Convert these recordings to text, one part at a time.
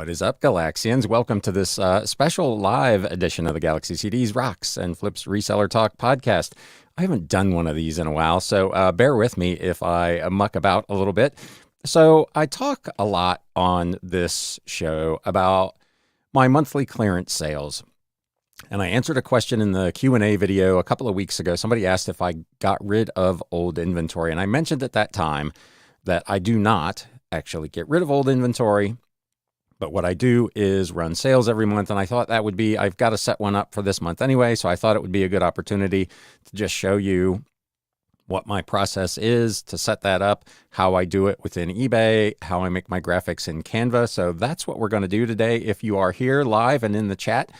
What is up, Galaxians? Welcome to this special live edition of the Galaxy CDs, Rocks, and Flips Reseller Talk podcast. I haven't done one of these in a while, so bear with me if I muck about a little bit. So I talk a lot on this show about my monthly clearance sales. And I answered a question in the Q&A video a couple of weeks ago. Somebody asked if I got rid of old inventory. And I mentioned at that time that I do not actually get rid of old inventory. But what I do is run sales every month, and I thought that would be, I've got to set one up for this month anyway, so I thought it would be a good opportunity to just show you what my process is to set that up, how I do it within eBay, how I make my graphics in Canva. So that's what we're going to do today. If you are here live and in the chat,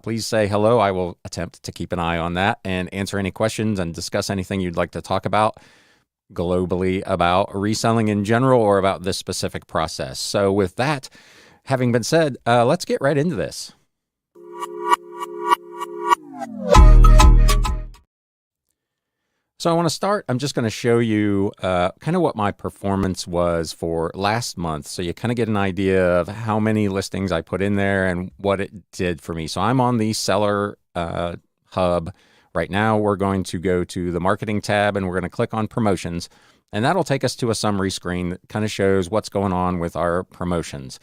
please say hello. I will attempt to keep an eye on that and answer any questions and discuss anything you'd like to talk about globally about reselling in general or about this specific process. So with that having been said, let's get right into this. So I want to start, I'm just going to show you kind of what my performance was for last month. So you kind of get an idea of how many listings I put in there and what it did for me. So I'm on the seller hub right now. We're going to go to the marketing tab and we're going to click on promotions. And that'll take us to a summary screen that kind of shows what's going on with our promotions.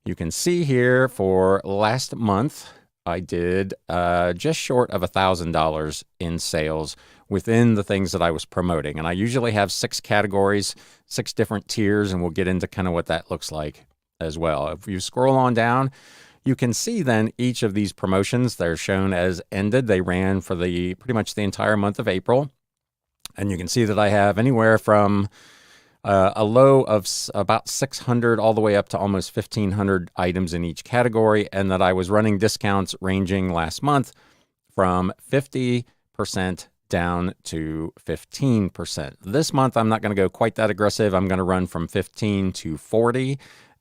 You can see here for last month, I did just short of $1,000 in sales within the things that I was promoting. And I usually have 6 categories, 6 different tiers, and we'll get into kind of what that looks like as well. If you scroll on down, you can see then each of these promotions, they're shown as ended. They ran for pretty much the entire month of April. And you can see that I have anywhere from a low of about 600 all the way up to almost 1,500 items in each category, and that I was running discounts ranging last month from 50% down to 15%. This month, I'm not going to go quite that aggressive. I'm going to run from 15 to 40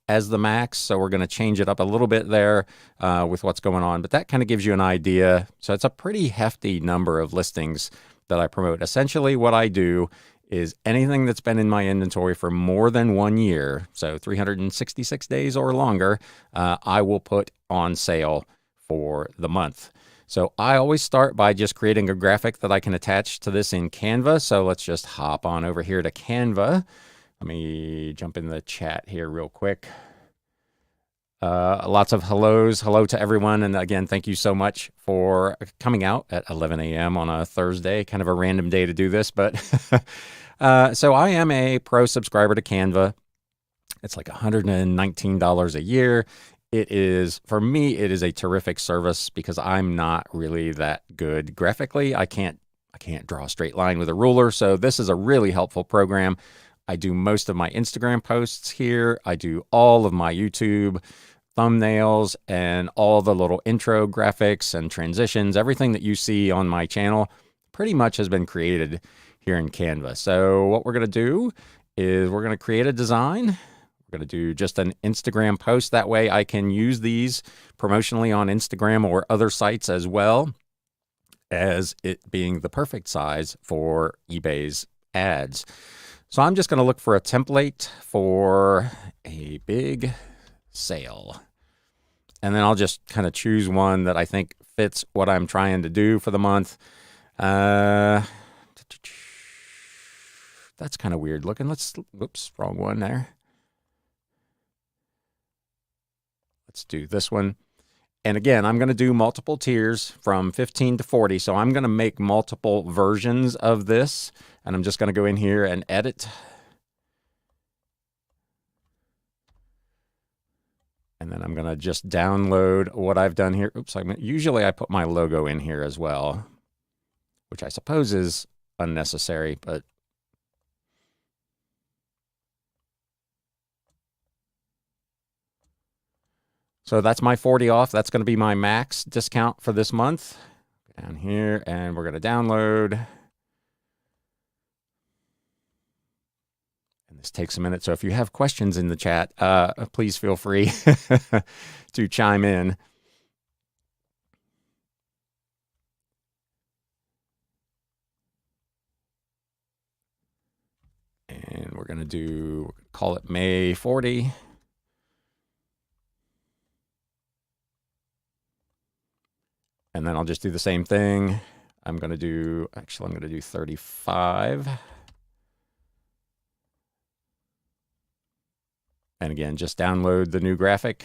as the max, so we're going to change it up a little bit there with what's going on, but that kind of gives you an idea. So it's a pretty hefty number of listings that I promote. Essentially, what I do is anything that's been in my inventory for more than 1 year, so 366 days or longer, I will put on sale for the month. So I always start by just creating a graphic that I can attach to this in Canva. So let's just hop on over here to Canva. Let me jump in the chat here real quick. Lots of hellos. Hello to everyone. And again, thank you so much for coming out at 11 a.m. on a Thursday, kind of a random day to do this. But so I am a pro subscriber to Canva. It's like $119 a year. It is, for me, it is a terrific service because I'm not really that good graphically. I can't draw a straight line with a ruler. So this is a really helpful program. I do most of my Instagram posts here. I do all of my YouTube thumbnails and all the little intro graphics and transitions. Everything that you see on my channel pretty much has been created here in Canva. So what we're going to do is we're going to create a design. We're going to do just an Instagram post. That way I can use these promotionally on Instagram or other sites as well as it being the perfect size for eBay's ads. So I'm just going to look for a template for a big sale. And then I'll just kind of choose one that I think fits what I'm trying to do for the month. That's kind of weird looking. Whoops, wrong one there. Let's do this one. And again, I'm going to do multiple tiers from 15 to 40. So I'm going to make multiple versions of this. And I'm just going to go in here and edit. And then I'm going to just download what I've done here. Oops, usually I put my logo in here as well, which I suppose is unnecessary, but so that's my 40 off. That's going to be my max discount for this month. Go down here and we're going to download. And this takes a minute. So if you have questions in the chat, please feel free to chime in. And 40. And we're going to call it May 40. And then I'll just do the same thing. I'm going to do 35. And again, just download the new graphic.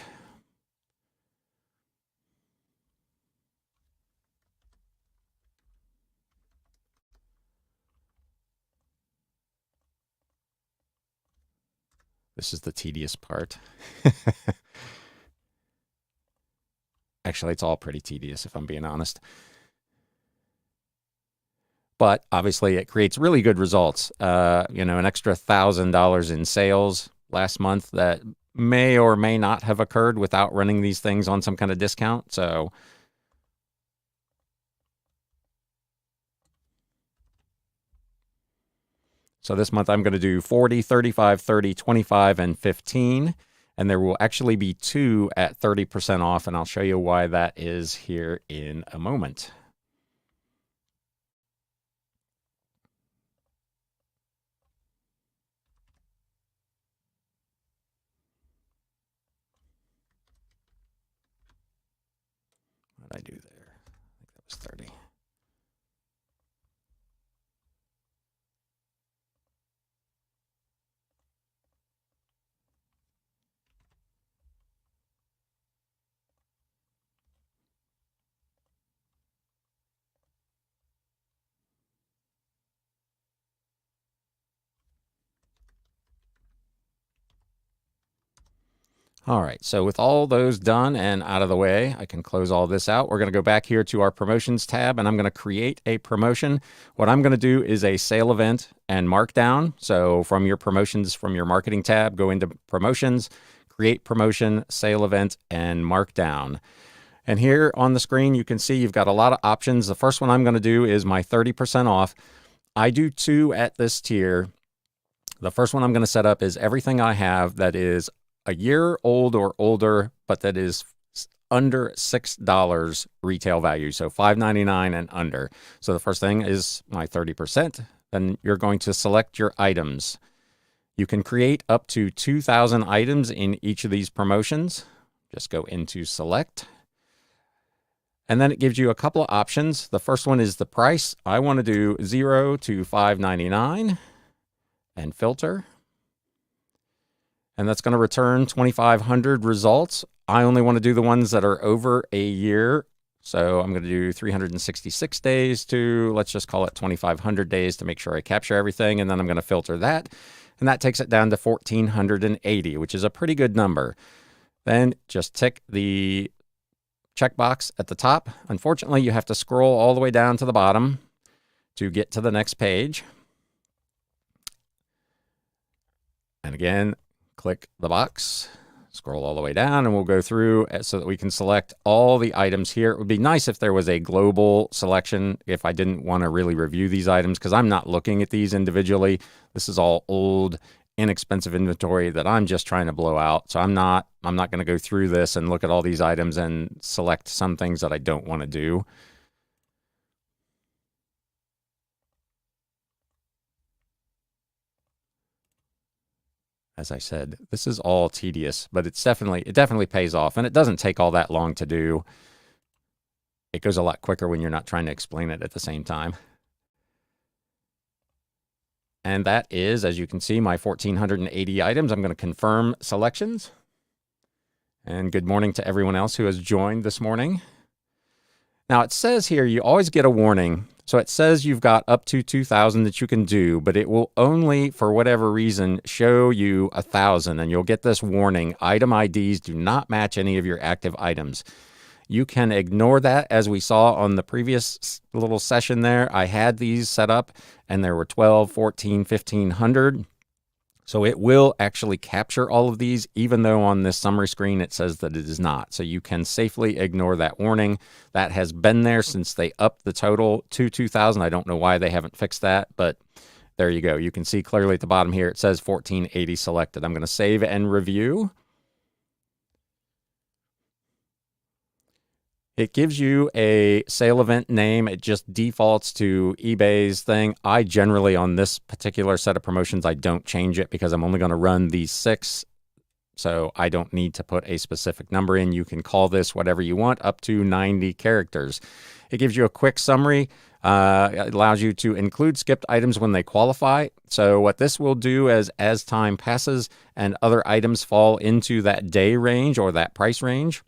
This is the tedious part. Actually, it's all pretty tedious if I'm being honest. But obviously it creates really good results. An extra $1,000 in sales last month that may or may not have occurred without running these things on some kind of discount. So this month I'm going to do 40, 35, 30, 25, and 15. And there will actually be 2 at 30% off, and I'll show you why that is here in a moment. What did I do there? I think that was 30. All right, so with all those done and out of the way, I can close all this out. We're going to go back here to our promotions tab, and I'm going to create a promotion. What I'm going to do is a sale event and markdown. So from your promotions, from your marketing tab, go into promotions, create promotion, sale event, and markdown. And here on the screen, you can see you've got a lot of options. The first one I'm going to do is my 30% off. I do 2 at this tier. The first one I'm going to set up is everything I have that is a year old or older, but that is under $6 retail value. So $5.99 and under. So the first thing is my 30%. Then you're going to select your items. You can create up to 2,000 items in each of these promotions. Just go into select. And then it gives you a couple of options. The first one is the price. I want to do 0 to $5.99 and filter. And that's going to return 2,500 results. I only want to do the ones that are over a year. So I'm going to do 366 days to, let's just call it 2,500 days to make sure I capture everything. And then I'm going to filter that. And that takes it down to 1,480, which is a pretty good number. Then just tick the checkbox at the top. Unfortunately, you have to scroll all the way down to the bottom to get to the next page. And again, click the box, scroll all the way down, and we'll go through so that we can select all the items here. It would be nice if there was a global selection if I didn't want to really review these items, because I'm not looking at these individually. This is all old, inexpensive inventory that I'm just trying to blow out. So I'm not going to go through this and look at all these items and select some things that I don't want to do. As I said, this is all tedious, but it definitely pays off, and it doesn't take all that long to do. It goes a lot quicker when you're not trying to explain it at the same time. And that is, as you can see, my 1,480 items. I'm going to confirm selections. And good morning to everyone else who has joined this morning. Now it says here, you always get a warning. So it says you've got up to 2,000 that you can do, but it will only, for whatever reason, show you 1,000. And you'll get this warning: item IDs do not match any of your active items. You can ignore that. As we saw on the previous little session there, I had these set up and there were 12, 14, 1,500. So it will actually capture all of these, even though on this summary screen it says that it is not. So you can safely ignore that warning. That has been there since they upped the total to 2,000. I don't know why they haven't fixed that, but there you go. You can see clearly at the bottom here, it says 1,480 selected. I'm going to save and review. It gives you a sale event name. It just defaults to eBay's thing. I generally, on this particular set of promotions, I don't change it because I'm only going to run these 6 So I don't need to put a specific number in. You can call this whatever you want, up to 90 characters. It gives you a quick summary. It allows you to include skipped items when they qualify. So what this will do is, as time passes and other items fall into that day range or that price range,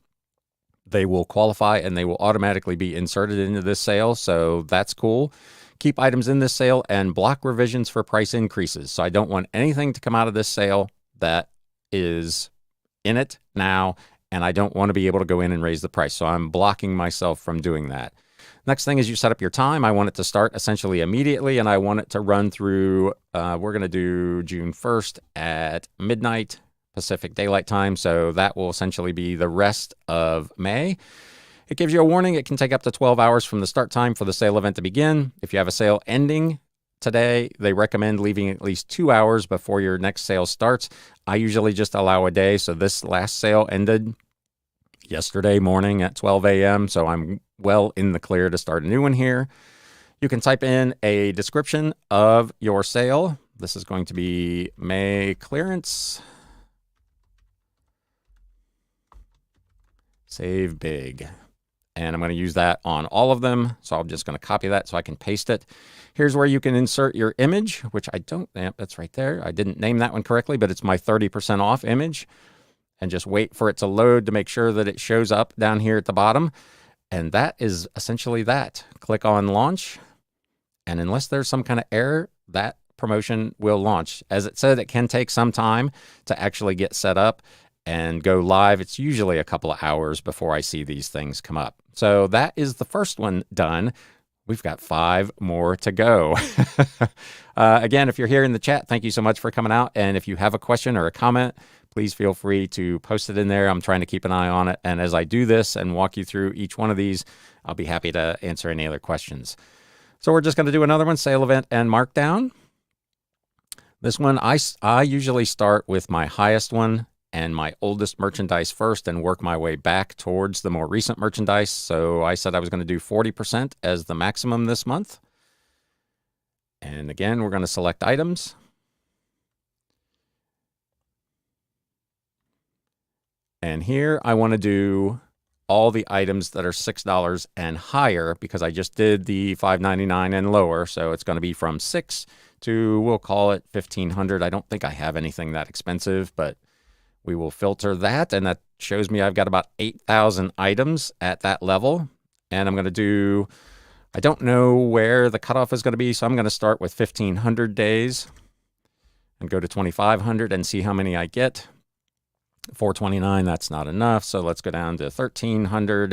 they will qualify and they will automatically be inserted into this sale. So that's cool. Keep items in this sale and block revisions for price increases. So I don't want anything to come out of this sale that is in it now, and I don't want to be able to go in and raise the price. So I'm blocking myself from doing that. Next thing is you set up your time. I want it to start essentially immediately, and I want it to run through, we're going to do June 1st at midnight Pacific Daylight Time. So that will essentially be the rest of May. It gives you a warning. It can take up to 12 hours from the start time for the sale event to begin. If you have a sale ending today, they recommend leaving at least 2 hours before your next sale starts. I usually just allow a day. So this last sale ended yesterday morning at 12 a.m. So I'm well in the clear to start a new one here. You can type in a description of your sale. This is going to be May clearance. Save big. And I'm going to use that on all of them. So I'm just going to copy that so I can paste it. Here's where you can insert your image, which I don't, that's right there. I didn't name that one correctly, but it's my 30% off image. And just wait for it to load to make sure that it shows up down here at the bottom. And that is essentially that. Click on launch. And unless there's some kind of error, that promotion will launch. As it said, it can take some time to actually get set up and go live. It's usually a couple of hours before I see these things come up. So that is the first one done. We've got 5 more to go. Again, if you're here in the chat, thank you so much for coming out. And if you have a question or a comment, please feel free to post it in there. I'm trying to keep an eye on it. And as I do this and walk you through each one of these, I'll be happy to answer any other questions. So we're just going to do another one, sale event and markdown. This one, I usually start with my highest one and my oldest merchandise first and work my way back towards the more recent merchandise. So I said I was going to do 40% as the maximum this month. And again, we're going to select items. And here I want to do all the items that are $6 and higher because I just did the $5.99 and lower. So it's going to be from $6 to, we'll call it $1,500. I don't think I have anything that expensive, but we will filter that. And that shows me I've got about 8,000 items at that level. And I'm going to do, I don't know where the cutoff is going to be. So I'm going to start with 1,500 days and go to 2,500 and see how many I get. 429, that's not enough. So let's go down to 1,300,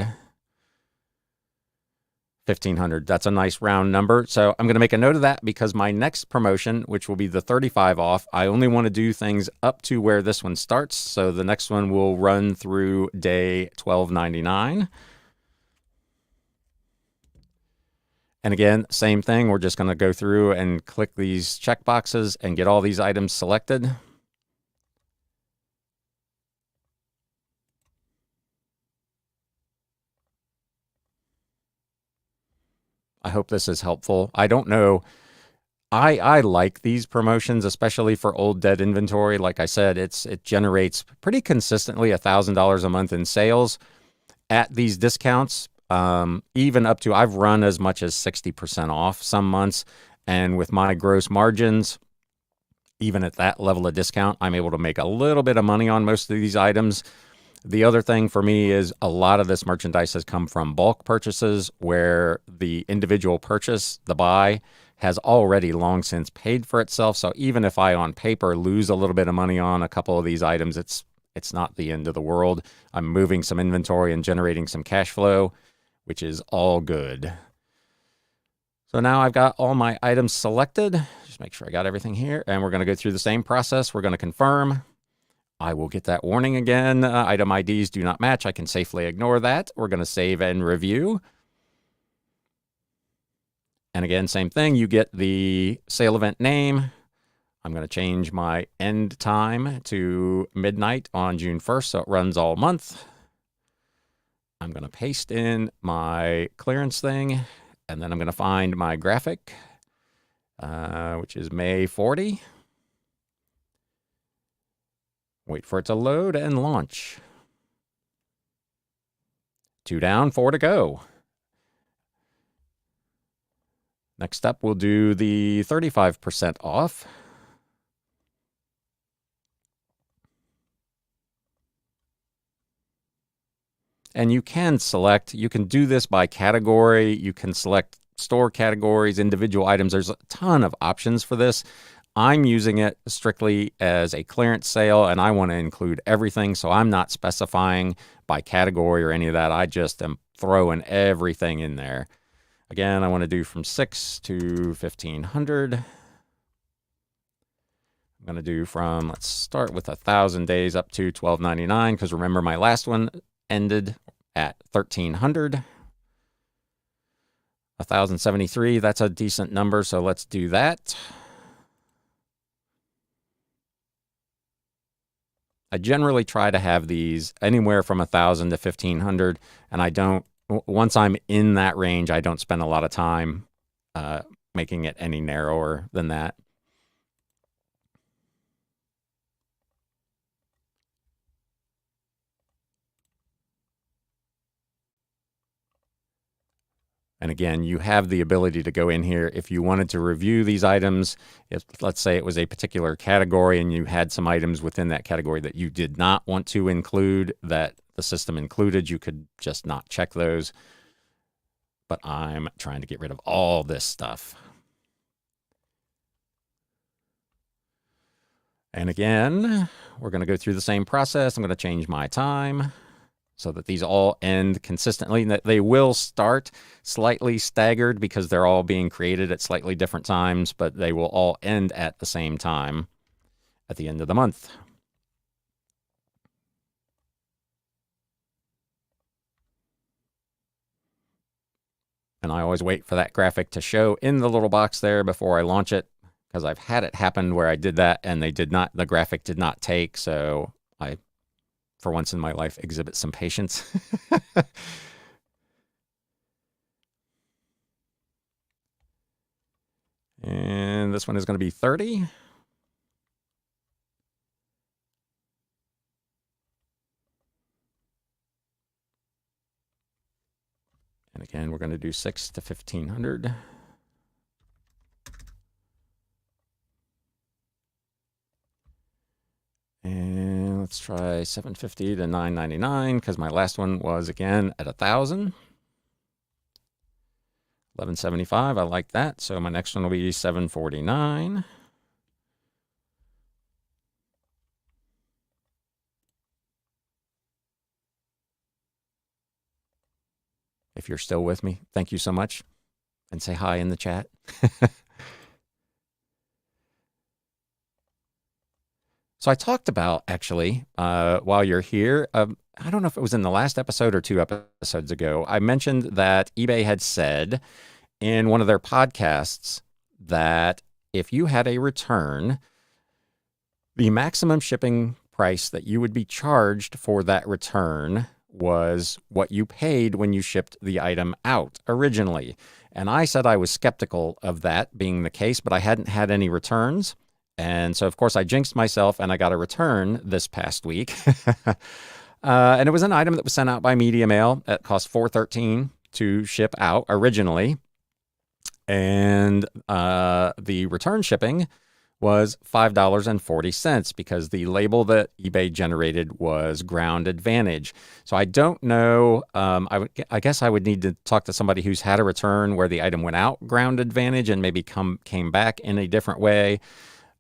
1,500. That's a nice round number. So I'm going to make a note of that because my next promotion, which will be the 35 off, I only want to do things up to where this one starts. So the next one will run through day 12.99. And again, same thing. We're just going to go through and click these check boxes and get all these items selected. I hope this is helpful. I don't know. I like these promotions, especially for old dead inventory. Like I said, it generates pretty consistently $1,000 a month in sales at these discounts. Even up to, I've run as much as 60% off some months. And with my gross margins, even at that level of discount, I'm able to make a little bit of money on most of these items. The other thing for me is a lot of this merchandise has come from bulk purchases where the individual purchase, the buy, has already long since paid for itself. So even if I on paper lose a little bit of money on a couple of these items, it's not the end of the world. I'm moving some inventory and generating some cash flow, which is all good. So now I've got all my items selected. Just make sure I got everything here. And we're going to go through the same process. We're going to confirm. I will get that warning again. Item IDs do not match. I can safely ignore that. We're going to save and review. And again, same thing. You get the sale event name. I'm going to change my end time to midnight on June 1st, so it runs all month. I'm going to paste in my clearance thing, and then I'm going to find my graphic, which is May 40. Wait for it to load and launch. 2 down, 4 to go. Next up, we'll do the 35% off. And you can do this by category. You can select store categories, individual items. There's a ton of options for this. I'm using it strictly as a clearance sale, and I want to include everything, so I'm not specifying by category or any of that. I just am throwing everything in there. Again, I want to do from 6 to 1,500. I'm going to do from, let's start with 1,000 days up to $12.99, because remember my last one ended at 1,300. 1,073, that's a decent number, so let's do that. I generally try to have these anywhere from 1,000 to 1,500, and once I'm in that range, I don't spend a lot of time making it any narrower than that. And again, you have the ability to go in here if you wanted to review these items. If, let's say it was a particular category and you had some items within that category that you did not want to include, that the system included, you could just not check those. But I'm trying to get rid of all this stuff. And again, we're going to go through the same process. I'm going to change my time so that these all end consistently. They will start slightly staggered because they're all being created at slightly different times, but they will all end at the same time at the end of the month. And I always wait for that graphic to show in the little box there before I launch it, because I've had it happen where I did that and the graphic did not take. So I, for once in my life, exhibit some patience. And this one is going to be 30. And again, we're going to do 6 to 1,500. And let's try 750 to 999 because my last one was again at 1,000. 1175, I like that. So my next one will be 749. If you're still with me, thank you so much. And say hi in the chat. So I talked about, actually, while you're here, I don't know if it was in the last episode or 2 episodes ago, I mentioned that eBay had said in one of their podcasts that if you had a return, the maximum shipping price that you would be charged for that return was what you paid when you shipped the item out originally. And I said I was skeptical of that being the case, but I hadn't had any returns. And so, of course, I jinxed myself and I got a return this past week. And it was an item that was sent out by Media Mail. It cost $4.13 to ship out originally. And the return shipping was $5.40 because the label that eBay generated was Ground Advantage. So I don't know. I guess I would need to talk to somebody who's had a return where the item went out Ground Advantage and maybe came back in a different way.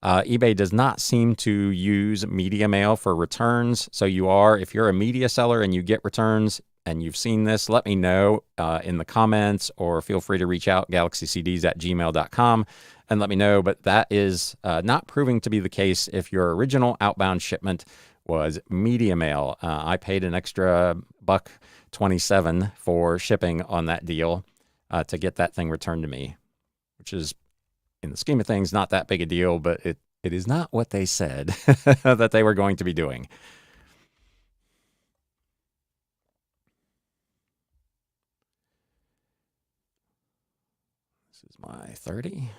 eBay does not seem to use Media Mail for returns. So if you're a media seller and you get returns and you've seen this, let me know in the comments, or feel free to reach out, galaxycds@gmail.com, and let me know. But that is not proving to be the case if your original outbound shipment was Media Mail. I paid an extra $1.27 for shipping on that deal to get that thing returned to me, which is, in the scheme of things, not that big a deal, but it is not what they said that they were going to be doing. This is my 30.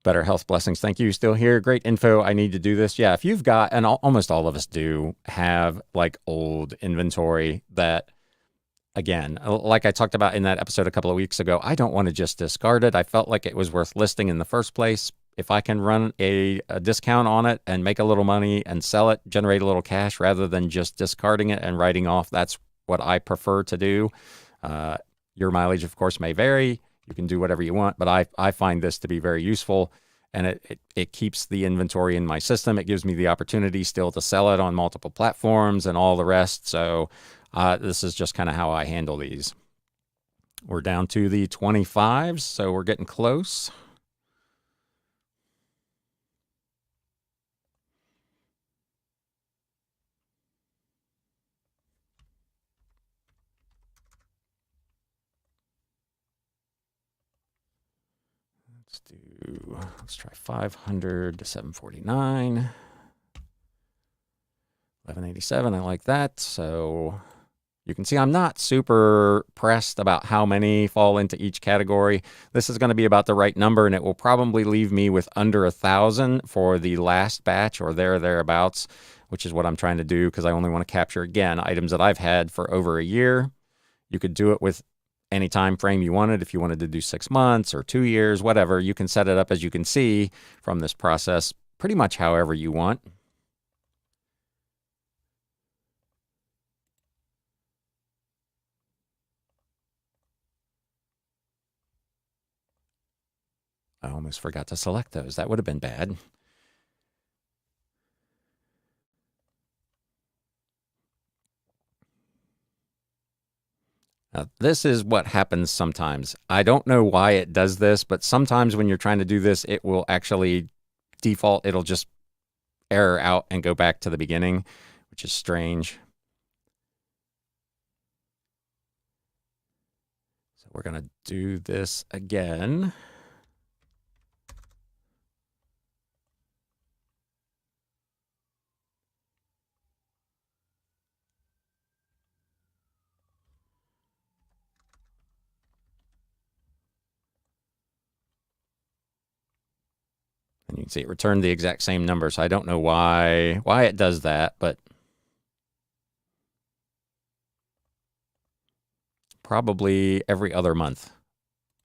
Better health, blessings. Thank you. Still here. Great info. I need to do this. Yeah, if you've got, and almost all of us do, have like old inventory that, again, like I talked about in that episode a couple of weeks ago, I don't want to just discard it. I felt like it was worth listing in the first place. If I can run a discount on it and make a little money and sell it, generate a little cash rather than just discarding it and writing off, that's what I prefer to do. Your mileage, of course, may vary. You can do whatever you want, but I find this to be very useful, and it keeps the inventory in my system. It gives me the opportunity still to sell it on multiple platforms and all the rest. So this is just kind of how I handle these. We're down to the 25s, so we're getting close. Let's try 500 to 749. 1187, I like that. So you can see I'm not super pressed about how many fall into each category. This is going to be about the right number, and it will probably leave me with under 1,000 for the last batch or thereabouts, which is what I'm trying to do because I only want to capture, again, items that I've had for over a year. You could do it with any time frame you wanted. If you wanted to do 6 months or 2 years, whatever, you can set it up, as you can see from this process, pretty much however you want. I almost forgot to select those. That would have been bad. Now, this is what happens sometimes. I don't know why it does this, but sometimes when you're trying to do this, it will actually default. It'll just error out and go back to the beginning, which is strange. So we're going to do this again. And you can see it returned the exact same number. So I don't know why it does that, but probably every other month.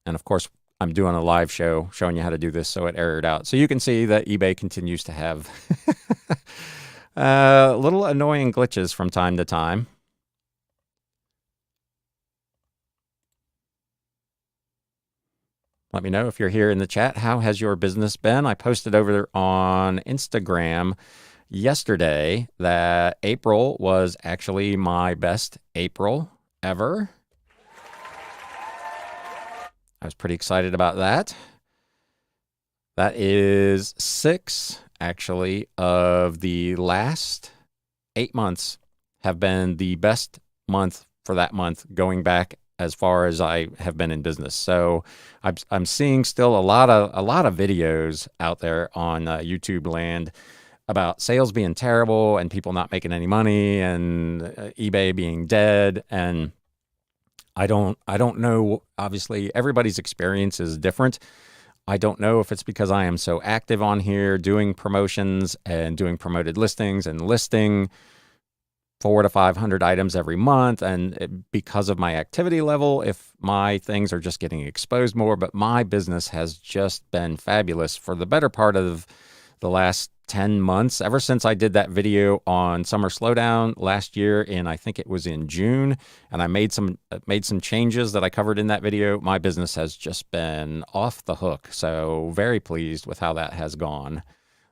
And of course, I'm doing a live show showing you how to do this, so it errored out. So you can see that eBay continues to have little annoying glitches from time to time. Let me know if you're here in the chat. How has your business been? I posted over on Instagram yesterday that April was actually my best April ever. I was pretty excited about that. That is 6, actually, of the last 8 months have been the best month for that month, going back as far as I have been in business. So I'm seeing still a lot of videos out there on YouTube land about sales being terrible and people not making any money and eBay being dead. And I don't know. Obviously, everybody's experience is different. I don't know if it's because I am so active on here doing promotions and doing promoted listings and listing 400 to 500 items every month, and because of my activity level, if my things are just getting exposed more. But my business has just been fabulous for the better part of the last 10 months, ever since I did that video on Summer Slowdown last year I think it was in June, and I made some changes that I covered in that video. My business has just been off the hook. So very pleased with how that has gone.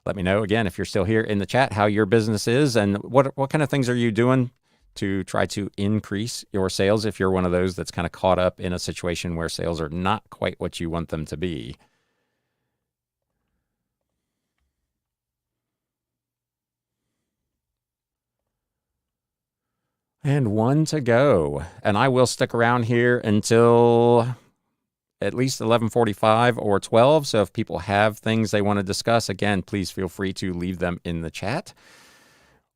Let me know, again, if you're still here in the chat, how your business is and what kind of things are you doing to try to increase your sales if you're one of those that's kind of caught up in a situation where sales are not quite what you want them to be. And 1 to go. And I will stick around here until at least 11:45 or 12. So if people have things they want to discuss, again, please feel free to leave them in the chat.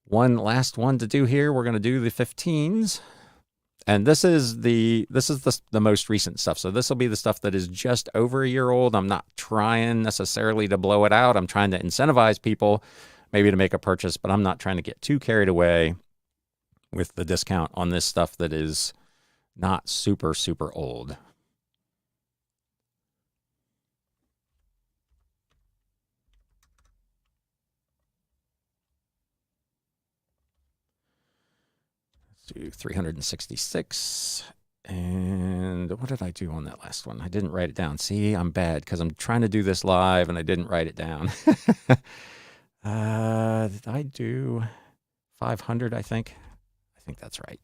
One last one to do here. We're going to do the 15s. And this is the most recent stuff. So this will be the stuff that is just over a year old. I'm not trying necessarily to blow it out. I'm trying to incentivize people maybe to make a purchase, but I'm not trying to get too carried away with the discount on this stuff that is not super, super old. Let's do 366. And what did I do on that last one? I didn't write it down. See, I'm bad because I'm trying to do this live and I didn't write it down. Did I do 500, I think? I think that's right.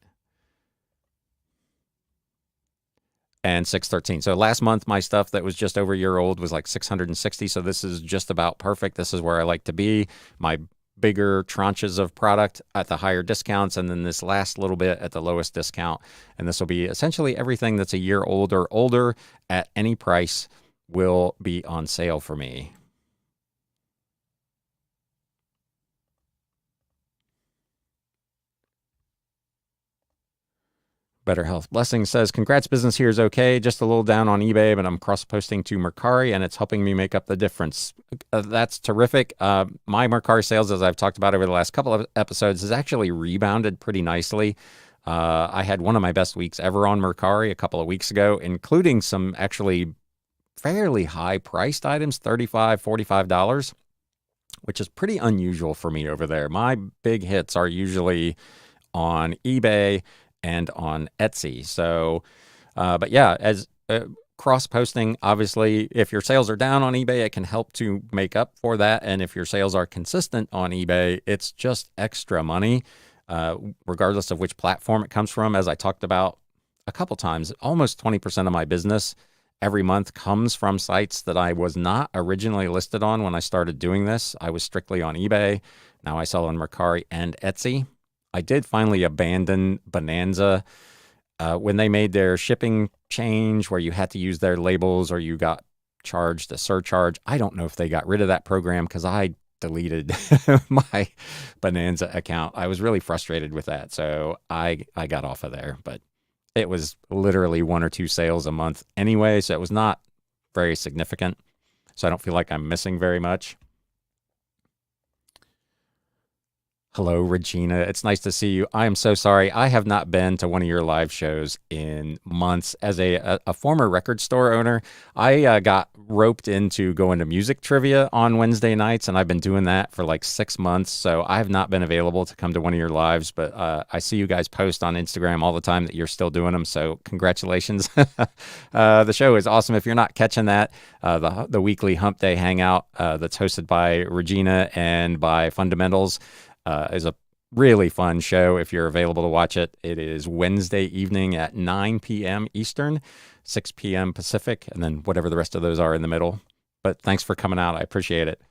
And 613. So last month, my stuff that was just over a year old was like 660. So this is just about perfect. This is where I like to be. My bigger tranches of product at the higher discounts, and then this last little bit at the lowest discount. And this will be essentially everything that's a year old or older at any price will be on sale for me. Better Health Blessing says, congrats, business here is okay. Just a little down on eBay, but I'm cross-posting to Mercari, and it's helping me make up the difference. That's terrific. My Mercari sales, as I've talked about over the last couple of episodes, has actually rebounded pretty nicely. I had one of my best weeks ever on Mercari a couple of weeks ago, including some actually fairly high-priced items, $35, $45, which is pretty unusual for me over there. My big hits are usually on eBay and on Etsy. So, but yeah, as cross-posting, obviously, if your sales are down on eBay, it can help to make up for that. And if your sales are consistent on eBay, it's just extra money, regardless of which platform it comes from. As I talked about a couple times, almost 20% of my business every month comes from sites that I was not originally listed on when I started doing this. I was strictly on eBay. Now I sell on Mercari and Etsy. I did finally abandon Bonanza when they made their shipping change where you had to use their labels or you got charged a surcharge. I don't know if they got rid of that program because I deleted my Bonanza account. I was really frustrated with that, so I got off of there. But it was literally 1 or 2 sales a month anyway, so it was not very significant. So I don't feel like I'm missing very much. Hello, Regina. It's nice to see you. I am so sorry. I have not been to one of your live shows in months. As a former record store owner, I got roped into going to music trivia on Wednesday nights, and I've been doing that for like 6 months. So I have not been available to come to one of your lives, but I see you guys post on Instagram all the time that you're still doing them. So congratulations. The show is awesome. If you're not catching that, the weekly Hump Day Hangout that's hosted by Regina and by Fundamentals, is a really fun show if you're available to watch it. It is Wednesday evening at 9 p.m. Eastern, 6 p.m. Pacific, and then whatever the rest of those are in the middle. But thanks for coming out. I appreciate it.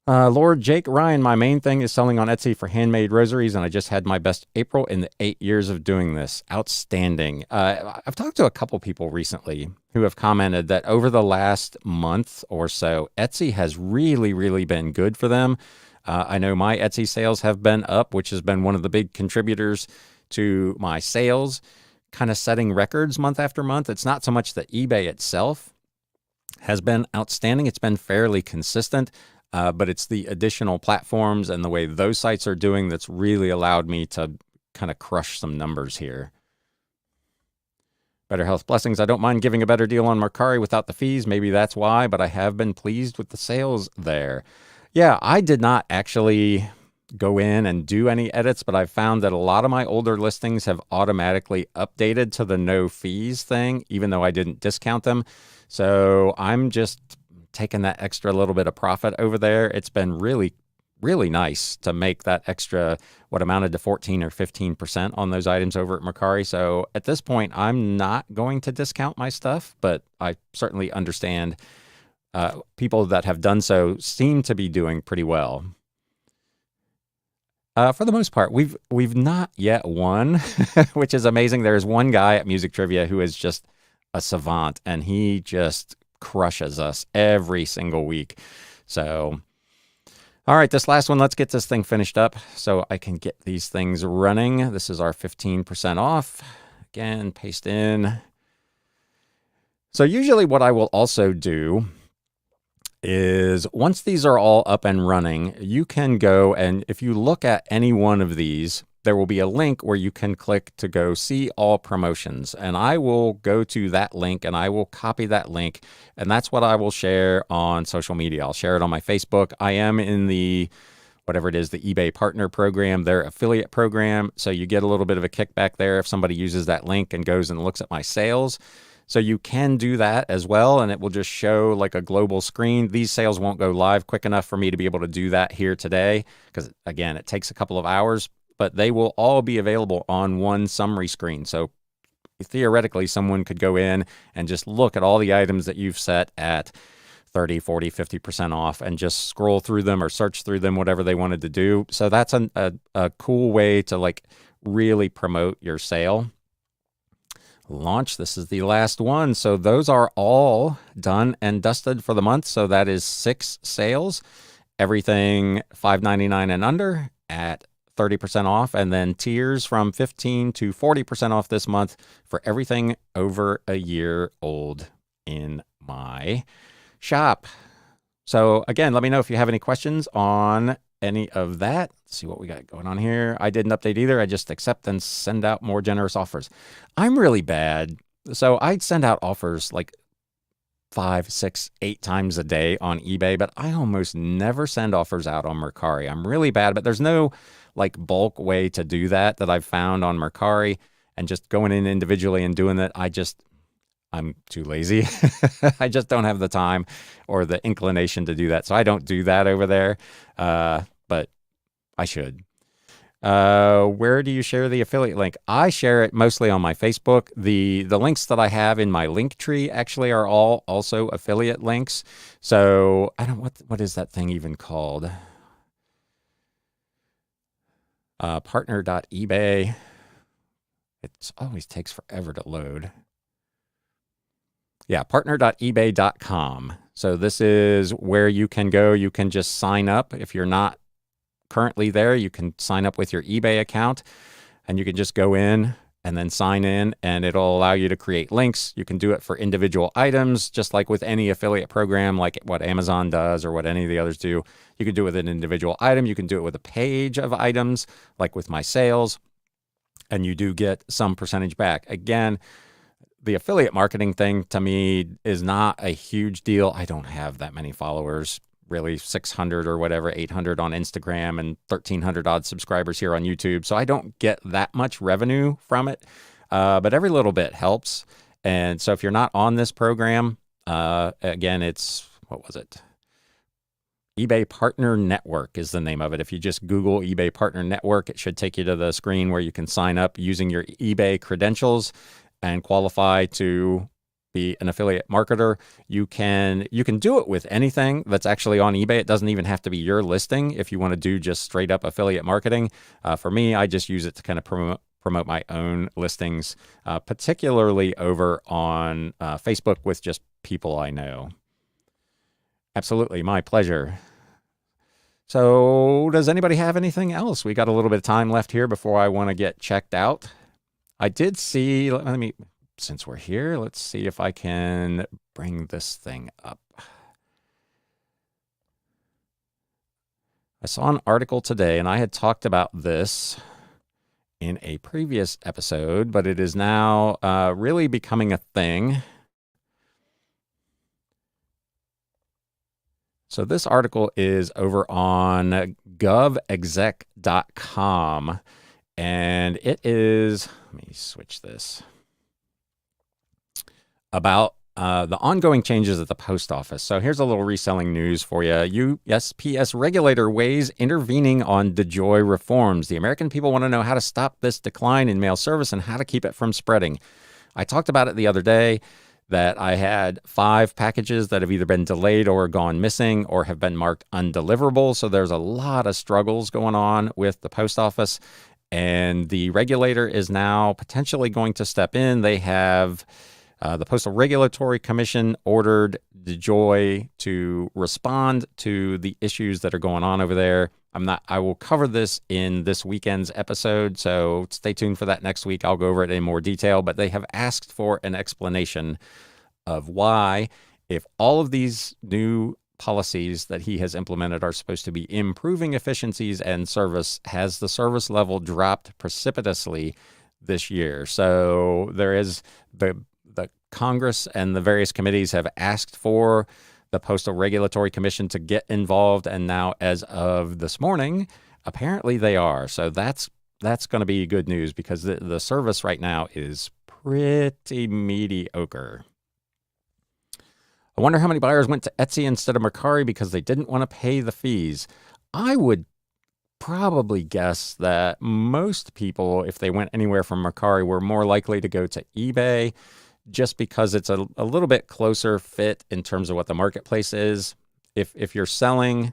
Lord Jake Ryan, my main thing is selling on Etsy for handmade rosaries, and I just had my best April in the 8 years of doing this. Outstanding. I've talked to a couple people recently who have commented that over the last month or so, Etsy has really, really been good for them. I know my Etsy sales have been up, which has been one of the big contributors to my sales, kind of setting records month after month. It's not so much that eBay itself has been outstanding. It's been fairly consistent, but it's the additional platforms and the way those sites are doing that's really allowed me to kind of crush some numbers here. Better Health Blessings. I don't mind giving a better deal on Mercari without the fees. Maybe that's why, but I have been pleased with the sales there. Yeah, I did not actually go in and do any edits, but I've found that a lot of my older listings have automatically updated to the no fees thing, even though I didn't discount them. So I'm just taking that extra little bit of profit over there. It's been really, really nice to make that extra, what amounted to 14 or 15% on those items over at Mercari. So at this point, I'm not going to discount my stuff, but I certainly understand people that have done so seem to be doing pretty well. For the most part, we've not yet won, which is amazing. There's one guy at Music Trivia who is just a savant, and he just crushes us every single week. So All right, this last one, let's get this thing finished up so I can get these things running. This is our 15% off. Again, paste in. So usually what I will also do is once these are all up and running, you can go and if you look at any one of these, there will be a link where you can click to go see all promotions. And I will go to that link and I will copy that link. And that's what I will share on social media. I'll share it on my Facebook. I am in the, whatever it is, the eBay partner program, their affiliate program. So you get a little bit of a kickback there if somebody uses that link and goes and looks at my sales. So you can do that as well, and it will just show like a global screen. These sales won't go live quick enough for me to be able to do that here today because, again, it takes a couple of hours, but they will all be available on one summary screen. So theoretically, someone could go in and just look at all the items that you've set at 30, 40, 50% off and just scroll through them or search through them, whatever they wanted to do. So that's a cool way to like really promote your sale. Launch. This is the last one. So those are all done and dusted for the month. So that is 6 sales, everything $5.99 and under at 30% off, and then tiers from 15 to 40% off this month for everything over a year old in my shop. So again, let me know if you have any questions on any of that. Let's see what we got going on here. I didn't update either. I just accept and send out more generous offers. I'm really bad. So I'd send out offers like 5, 6, 8 times a day on eBay, but I almost never send offers out on Mercari. I'm really bad, but there's no like bulk way to do that I've found on Mercari, and just going in individually and doing that. I'm too lazy. I just don't have the time or the inclination to do that. So I don't do that over there. But I should. Where do you share the affiliate link? I share it mostly on my Facebook. The links that I have in my link tree actually are all also affiliate links. So I don't, what is that thing even called? Partner.ebay. It always takes forever to load. Yeah, partner.ebay.com. So this is where you can go. You can just sign up. If you're not currently there, you can sign up with your eBay account and you can just go in and then sign in, and it'll allow you to create links. You can do it for individual items, just like with any affiliate program, like what Amazon does or what any of the others do. You can do it with an individual item. You can do it with a page of items, like with my sales, and you do get some percentage back. Again, the affiliate marketing thing to me is not a huge deal. I don't have that many followers, really 600 or whatever, 800 on Instagram and 1,300 odd subscribers here on YouTube. So I don't get that much revenue from it, but every little bit helps. And so if you're not on this program, again, it's, what was it? eBay Partner Network is the name of it. If you just Google eBay Partner Network, it should take you to the screen where you can sign up using your eBay credentials and qualify to be an affiliate marketer. You can do it with anything that's actually on eBay. It doesn't even have to be your listing if you want to do just straight up affiliate marketing. For me, I just use it to kind of promote my own listings, particularly over on Facebook with just people I know. Absolutely, my pleasure. So does anybody have anything else? We got a little bit of time left here before I want to get checked out. I did see, let me, since we're here, let's see if I can bring this thing up. I saw an article today, and I had talked about this in a previous episode, but it is now really becoming a thing. So this article is over on govexec.com, and it is, let me switch this, about the ongoing changes at the post office. So here's a little reselling news for you. USPS regulator weighs intervening on DeJoy reforms. The American people want to know how to stop this decline in mail service and how to keep it from spreading. I talked about it the other day, that I had 5 packages that have either been delayed or gone missing or have been marked undeliverable. So there's a lot of struggles going on with the post office, and the regulator is now potentially going to step in. They have The Postal Regulatory Commission ordered DeJoy to respond to the issues that are going on over there. I will cover this in this weekend's episode, so stay tuned for that next week. I'll go over it in more detail, but they have asked for an explanation of why, if all of these new policies that he has implemented are supposed to be improving efficiencies and service, has the service level dropped precipitously this year. So there is the Congress and the various committees have asked for the Postal Regulatory Commission to get involved, and now, as of this morning, apparently they are. So that's going to be good news, because the service right now is pretty mediocre. I wonder how many buyers went to Etsy instead of Mercari because they didn't want to pay the fees. I would probably guess that most people, if they went anywhere from Mercari, were more likely to go to eBay, just because it's a little bit closer fit in terms of what the marketplace is. If you're selling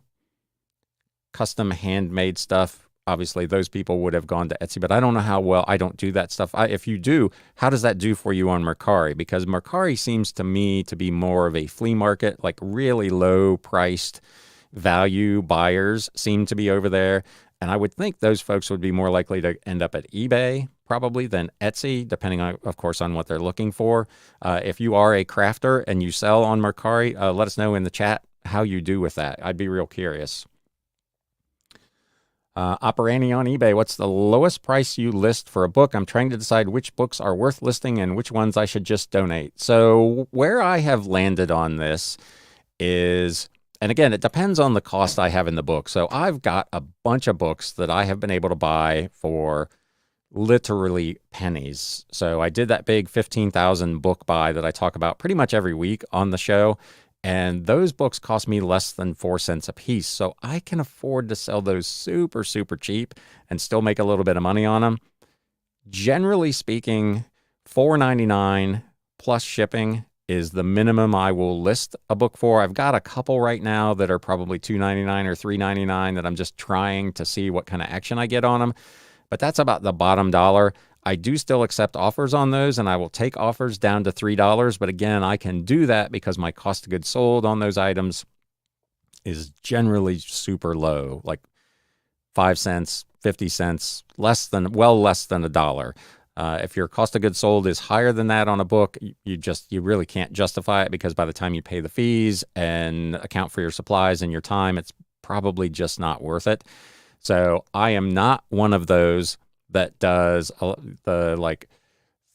custom handmade stuff, obviously those people would have gone to Etsy, but I don't know how well. I don't do that stuff. If you do, how does that do for you on Mercari? Because Mercari seems to me to be more of a flea market, like really low priced value buyers seem to be over there. And I would think those folks would be more likely to end up at eBay probably than Etsy, depending on, of course, on what they're looking for. If you are a crafter and you sell on Mercari, let us know in the chat how you do with that. I'd be real curious. Operandi on eBay, what's the lowest price you list for a book? I'm trying to decide which books are worth listing and which ones I should just donate. So where I have landed on this is, and again, it depends on the cost I have in the book. So I've got a bunch of books that I have been able to buy for literally pennies. So I did that big 15,000 book buy that I talk about pretty much every week on the show. And those books cost me less than 4 cents a piece. So I can afford to sell those super, super cheap and still make a little bit of money on them. Generally speaking, $4.99 plus shipping is the minimum I will list a book for. I've got a couple right now that are probably $2.99 or $3.99 that I'm just trying to see what kind of action I get on them. But that's about the bottom dollar. I do still accept offers on those, and I will take offers down to $3. But again, I can do that because my cost of goods sold on those items is generally super low, like 5 cents, 50 cents, less than a dollar. If your cost of goods sold is higher than that on a book, you really can't justify it, because by the time you pay the fees and account for your supplies and your time, it's probably just not worth it. So I am not one of those that does the like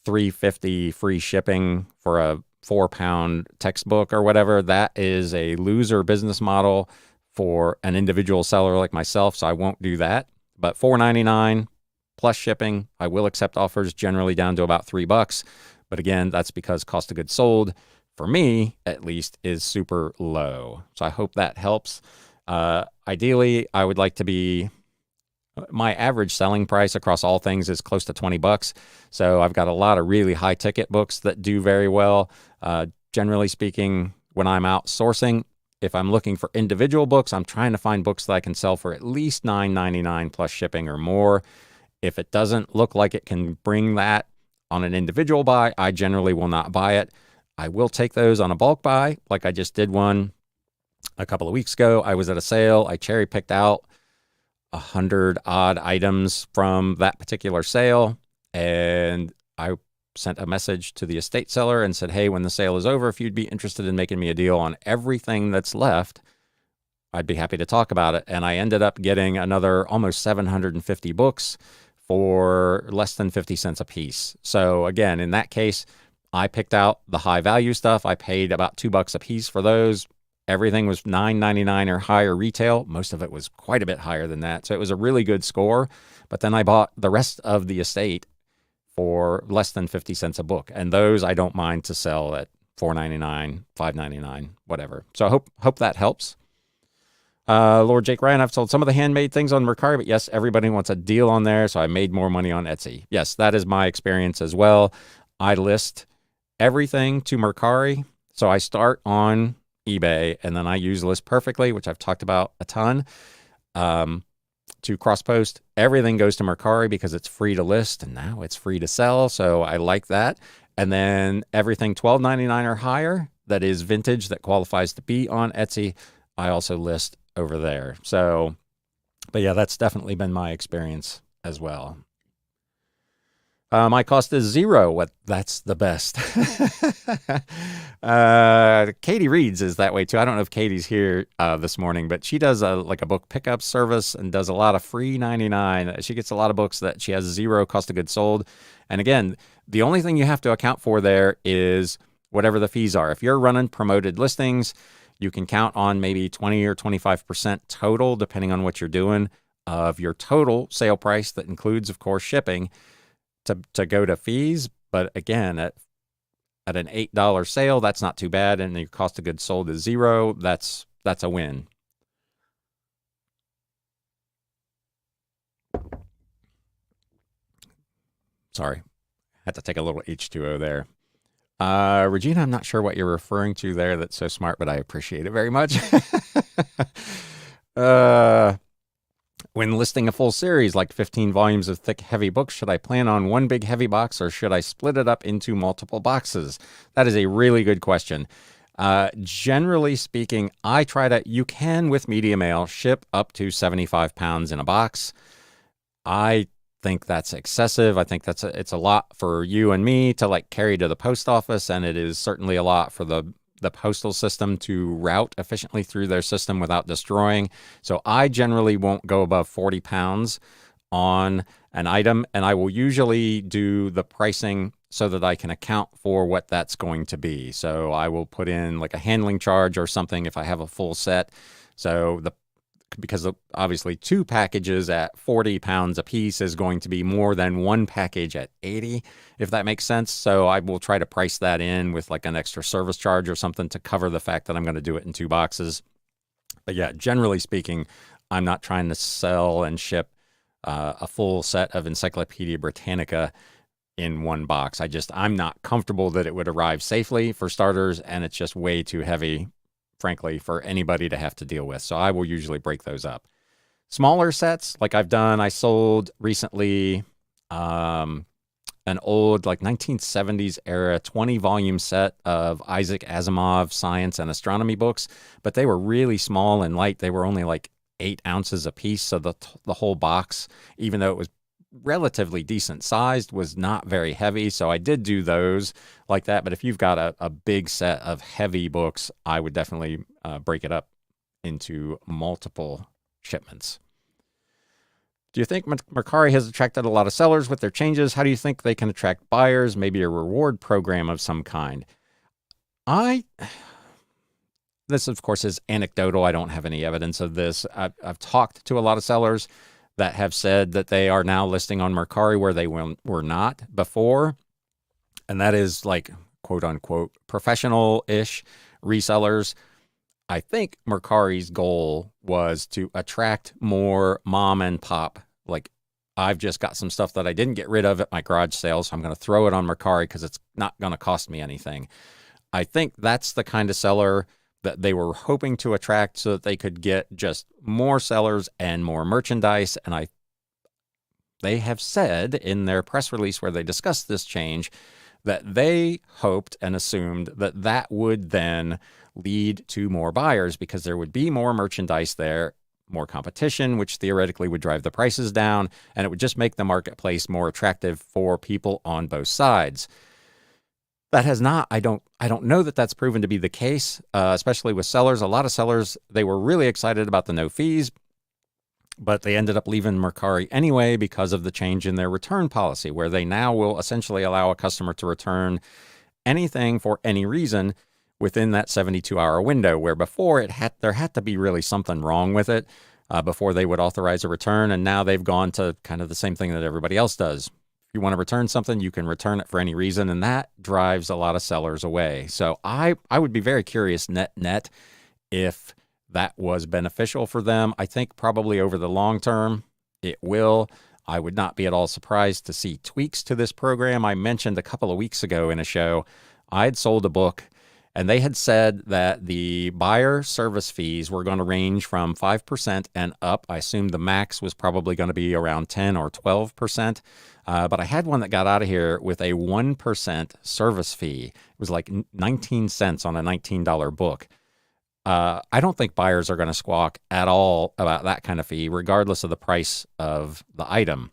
$3.50 free shipping for a 4-pound textbook or whatever. That is a loser business model for an individual seller like myself, so I won't do that. But $4.99 plus shipping, I will accept offers generally down to about $3. But again, that's because cost of goods sold, for me at least, is super low. So I hope that helps. Ideally, I would like to be, my average selling price across all things is close to $20. So I've got a lot of really high ticket books that do very well. Generally speaking, when I'm out sourcing, if I'm looking for individual books, I'm trying to find books that I can sell for at least $9.99 plus shipping or more. If it doesn't look like it can bring that on an individual buy, I generally will not buy it. I will take those on a bulk buy, like I just did one a couple of weeks ago. I was at a sale. I cherry picked out 100 odd items from that particular sale, and I sent a message to the estate seller and said, hey, when the sale is over, if you'd be interested in making me a deal on everything that's left, I'd be happy to talk about it. And I ended up getting another almost 750 books for less than 50 cents a piece. So again, in that case, I picked out the high value stuff. I paid about $2 a piece for those. Everything was $9.99 or higher retail. Most of it was quite a bit higher than that. So it was a really good score. But then I bought the rest of the estate for less than 50 cents a book. And those I don't mind to sell at $4.99, $5.99, whatever. So I hope that helps. Lord Jake Ryan, I've sold some of the handmade things on Mercari, but yes, everybody wants a deal on there. So I made more money on Etsy. Yes, that is my experience as well. I list everything to Mercari. So I start on eBay, and then I use List Perfectly, which I've talked about a ton, to cross-post. Everything goes to Mercari because it's free to list, and now it's free to sell, so I like that. And then everything $12.99 or higher that is vintage that qualifies to be on Etsy, I also list over there. So, but yeah, that's definitely been my experience as well. My cost is zero. That's the best. Katie Reeds is that way too. I don't know if Katie's here this morning, but she does like a book pickup service and does a lot of free 99. She gets a lot of books that she has zero cost of goods sold. And again, the only thing you have to account for there is whatever the fees are. If you're running promoted listings, you can count on maybe 20 or 25% total, depending on what you're doing, of your total sale price. That includes, of course, shipping to go to fees. But again, at an $8 sale, that's not too bad. And your cost of goods sold is zero. That's a win. Sorry, had to take a little H2O there. Regina, I'm not sure what you're referring to there. That's so smart, but I appreciate it very much. When listing a full series, like 15 volumes of thick, heavy books, should I plan on one big heavy box or should I split it up into multiple boxes? That is a really good question. Generally speaking, you can with Media Mail ship up to 75 pounds in a box. I think that's excessive. I think it's a lot for you and me to like carry to the post office, and it is certainly a lot for the postal system to route efficiently through their system without destroying. So I generally won't go above 40 pounds on an item, and I will usually do the pricing so that I can account for what that's going to be. So I will put in like a handling charge or something if I have a full set. So because obviously 2 packages at 40 pounds a piece is going to be more than 1 package at 80, if that makes sense. So I will try to price that in with like an extra service charge or something to cover the fact that I'm going to do it in 2 boxes. But yeah, generally speaking, I'm not trying to sell and ship a full set of Encyclopedia Britannica in 1 box. I'm not comfortable that it would arrive safely for starters, and it's just way too heavy, frankly, for anybody to have to deal with. So I will usually break those up. Smaller sets, like I sold recently an old like 1970s era 20 volume set of Isaac Asimov science and astronomy books, but they were really small and light. They were only like 8 ounces a piece. So the whole box, even though it was relatively decent sized, was not very heavy. So I did do those like that. But if you've got a big set of heavy books, I would definitely break it up into multiple shipments. Do you think Mercari has attracted a lot of sellers with their changes? How do you think they can attract buyers? Maybe a reward program of some kind. This of course is anecdotal. I don't have any evidence of this. I've talked to a lot of sellers that have said that they are now listing on Mercari where they were not before. And that is like, quote unquote, professional-ish resellers. I think Mercari's goal was to attract more mom and pop. Like, I've just got some stuff that I didn't get rid of at my garage sale, so I'm going to throw it on Mercari because it's not going to cost me anything. I think that's the kind of seller that they were hoping to attract so that they could get just more sellers and more merchandise. And they have said in their press release where they discussed this change that they hoped and assumed that that would then lead to more buyers because there would be more merchandise there, more competition, which theoretically would drive the prices down, and it would just make the marketplace more attractive for people on both sides. That has not, I don't know that that's proven to be the case, especially with sellers. A lot of sellers, they were really excited about the no fees, but they ended up leaving Mercari anyway because of the change in their return policy, where they now will essentially allow a customer to return anything for any reason within that 72-hour window, where before there had to be really something wrong with it before they would authorize a return. And now they've gone to kind of the same thing that everybody else does. If you want to return something, you can return it for any reason, and that drives a lot of sellers away. So I would be very curious net if that was beneficial for them. I think probably over the long term, it will. I would not be at all surprised to see tweaks to this program. I mentioned a couple of weeks ago in a show, I'd sold a book And they had said that the buyer service fees were going to range from 5% and up. I assumed the max was probably going to be around 10 or 12%. But I had one that got out of here with a 1% service fee. It was like 19 cents on a $19 book. I don't think buyers are going to squawk at all about that kind of fee, regardless of the price of the item.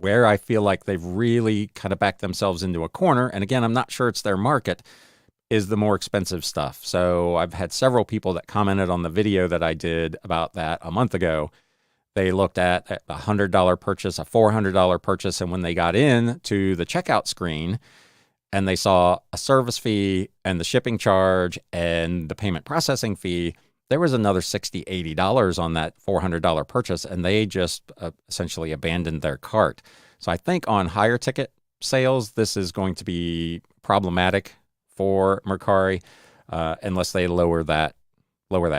Where I feel like they've really kind of backed themselves into a corner, and again, I'm not sure it's their market, is the more expensive stuff. So I've had several people that commented on the video that I did about that a month ago. They looked at a $100 purchase, a $400 purchase, and when they got in to the checkout screen and they saw a service fee and the shipping charge and the payment processing fee, there was another $60, $80 on that $400 purchase, and they just essentially abandoned their cart. So I think on higher ticket sales, this is going to be problematic for Mercari unless they lower that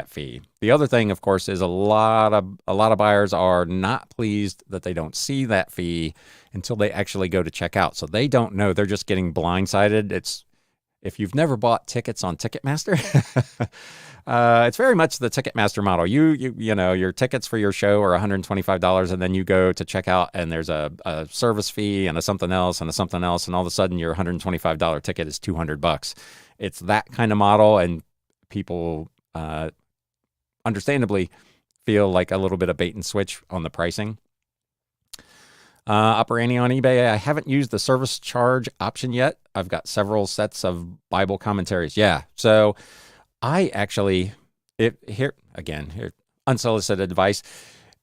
fee. The other thing, of course, is a lot of buyers are not pleased that they don't see that fee until they actually go to check out. So they don't know. They're just getting blindsided. If you've never bought tickets on Ticketmaster, it's very much the Ticketmaster model. You know, your tickets for your show are $125, and then you go to check out, and there's a service fee and a something else and a something else, and all of a sudden your $125 ticket is $200. It's that kind of model, and people understandably feel like a little bit of bait and switch on the pricing. Operating on eBay, I haven't used the service charge option yet. I've got several sets of Bible commentaries. Yeah, so I actually, here unsolicited advice.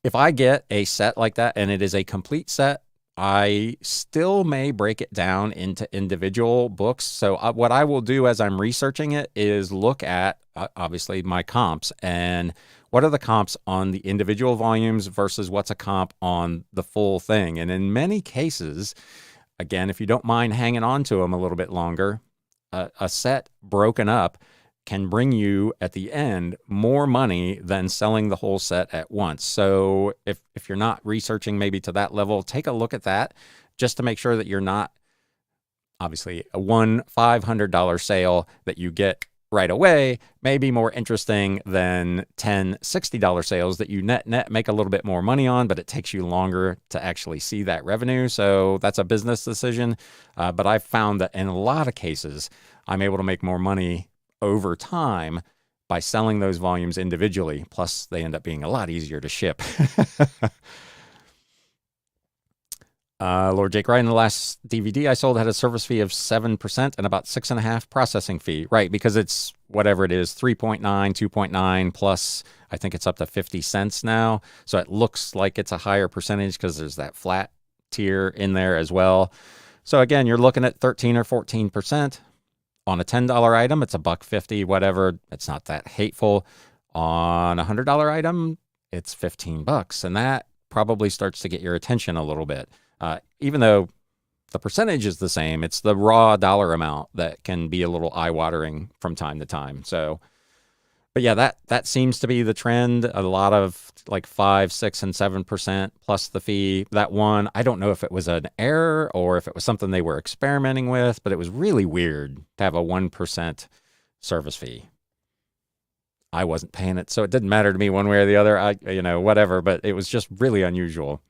If I get a set like that and it is a complete set, I still may break it down into individual books. So what I will do as I'm researching it is look at, obviously, my comps and what are the comps on the individual volumes versus what's a comp on the full thing. And in many cases, again, if you don't mind hanging on to them a little bit longer, a set broken up can bring you at the end more money than selling the whole set at once. So if you're not researching maybe to that level, take a look at that just to make sure that you're not, obviously, a $500 sale that you get right away may be more interesting than $10, $60 sales that you net make a little bit more money on, but it takes you longer to actually see that revenue. So that's a business decision. But I've found that in a lot of cases, I'm able to make more money over time by selling those volumes individually. Plus, they end up being a lot easier to ship. Lord Jake Ryan, the last DVD I sold had a service fee of 7% and about 6.5% processing fee. Right, because it's whatever it is, 3.9, 2.9 plus, I think it's up to 50 cents now. So it looks like it's a higher percentage because there's that flat tier in there as well. So again, you're looking at 13 or 14%. On a $10 item, it's $1.50, whatever. It's not that hateful. On a $100 item, it's $15, and that probably starts to get your attention a little bit. Even though the percentage is the same, it's the raw dollar amount that can be a little eye-watering from time to time. So, but yeah, that seems to be the trend. A lot of like 5, 6, and 7% plus the fee. That one, I don't know if it was an error or if it was something they were experimenting with, but it was really weird to have a 1% service fee. I wasn't paying it, so it didn't matter to me one way or the other. Whatever, but it was just really unusual.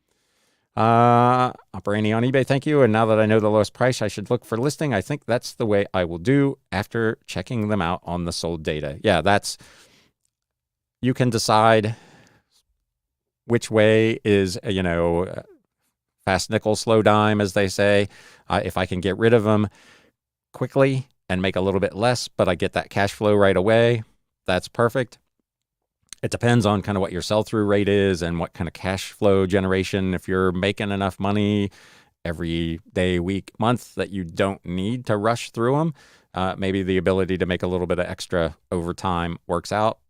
Operating on eBay, thank you. And now that I know the lowest price, I should look for listing. I think that's the way I will do after checking them out on the sold data. Yeah, you can decide which way is, fast nickel, slow dime, as they say. If I can get rid of them quickly and make a little bit less, but I get that cash flow right away, that's perfect. It depends on kind of what your sell-through rate is and what kind of cash flow generation. If you're making enough money every day, week, month that you don't need to rush through them, maybe the ability to make a little bit of extra over time works out.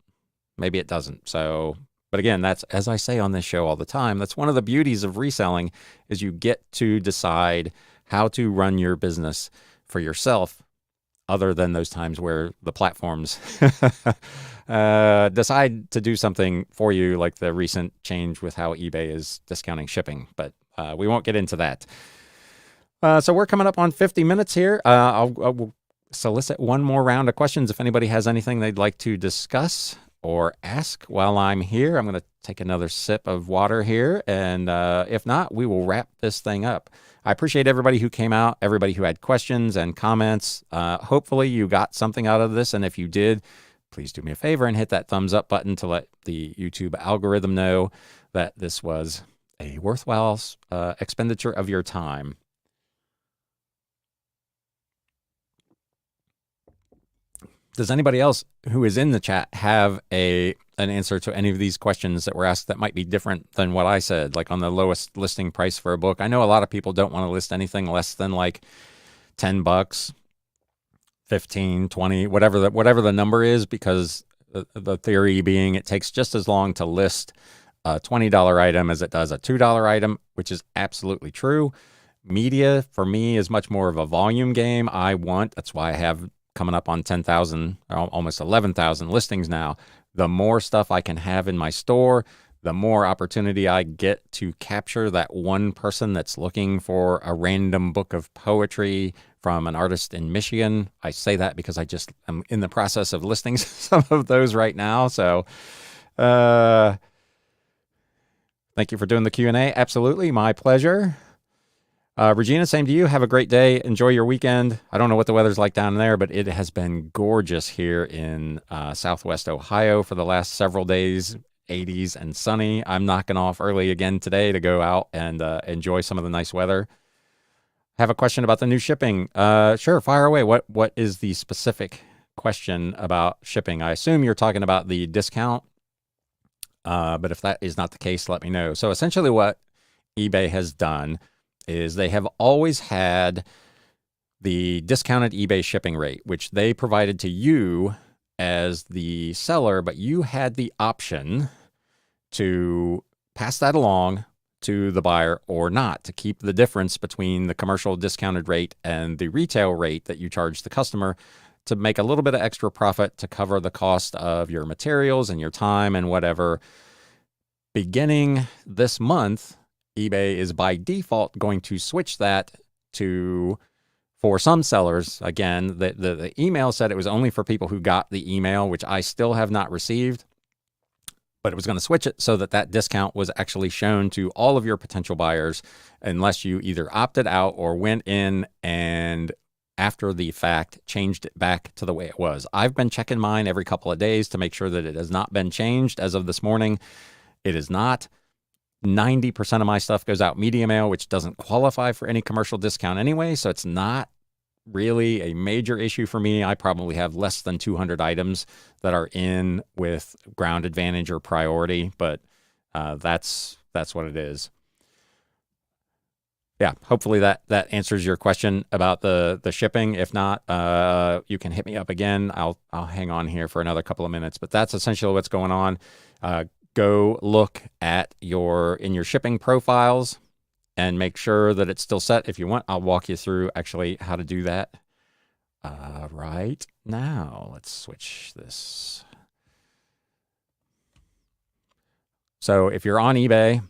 Maybe it doesn't. So, but again, that's, as I say on this show all the time, that's one of the beauties of reselling is you get to decide how to run your business for yourself, other than those times where the platforms decide to do something for you, like the recent change with how eBay is discounting shipping. But we won't get into that. So we're coming up on 50 minutes here. I'll solicit one more round of questions. If anybody has anything they'd like to discuss or ask while I'm here, I'm going to take another sip of water here. And if not, we will wrap this thing up. I appreciate everybody who came out, everybody who had questions and comments. Hopefully you got something out of this. And if you did, please do me a favor and hit that thumbs up button to let the YouTube algorithm know that this was a worthwhile expenditure of your time. Does anybody else who is in the chat have an answer to any of these questions that were asked that might be different than what I said, like on the lowest listing price for a book? I know a lot of people don't want to list anything less than like $10, 15, 20, whatever the number is, because the theory being it takes just as long to list a $20 item as it does a $2 item, which is absolutely true. Media for me is much more of a volume game. That's why I have coming up on 10,000, almost 11,000 listings now. The more stuff I can have in my store, the more opportunity I get to capture that one person that's looking for a random book of poetry from an artist in Michigan. I say that because I'm in the process of listing some of those right now. So thank you for doing the Q&A. Absolutely, my pleasure. Regina, same to you. Have a great day. Enjoy your weekend. I don't know what the weather's like down there, but it has been gorgeous here in Southwest Ohio for the last several days, 80s and sunny. I'm knocking off early again today to go out and enjoy some of the nice weather. Have a question about the new shipping. Sure, fire away. What is the specific question about shipping? I assume you're talking about the discount, but if that is not the case, let me know. So essentially what eBay has done is they have always had the discounted eBay shipping rate, which they provided to you as the seller, but you had the option to pass that along to the buyer or not, to keep the difference between the commercial discounted rate and the retail rate that you charge the customer, to make a little bit of extra profit to cover the cost of your materials and your time and whatever. Beginning this month, eBay is by default going to switch that to, for some sellers, again, the email said it was only for people who got the email, which I still have not received, but it was going to switch it so that discount was actually shown to all of your potential buyers, unless you either opted out or went in and after the fact changed it back to the way it was. I've been checking mine every couple of days to make sure that it has not been changed. As of this morning, it is not. 90% of my stuff goes out media mail, which doesn't qualify for any commercial discount anyway, so it's not really a major issue for me. I probably have less than 200 items that are in with ground advantage or priority, but that's what it is. Yeah, hopefully that answers your question about the shipping. If not, you can hit me up again. I'll hang on here for another couple of minutes, but that's essentially what's going on. Go look at in your shipping profiles and make sure that it's still set. If you want, I'll walk you through actually how to do that right now. Let's switch this. So if you're on eBay,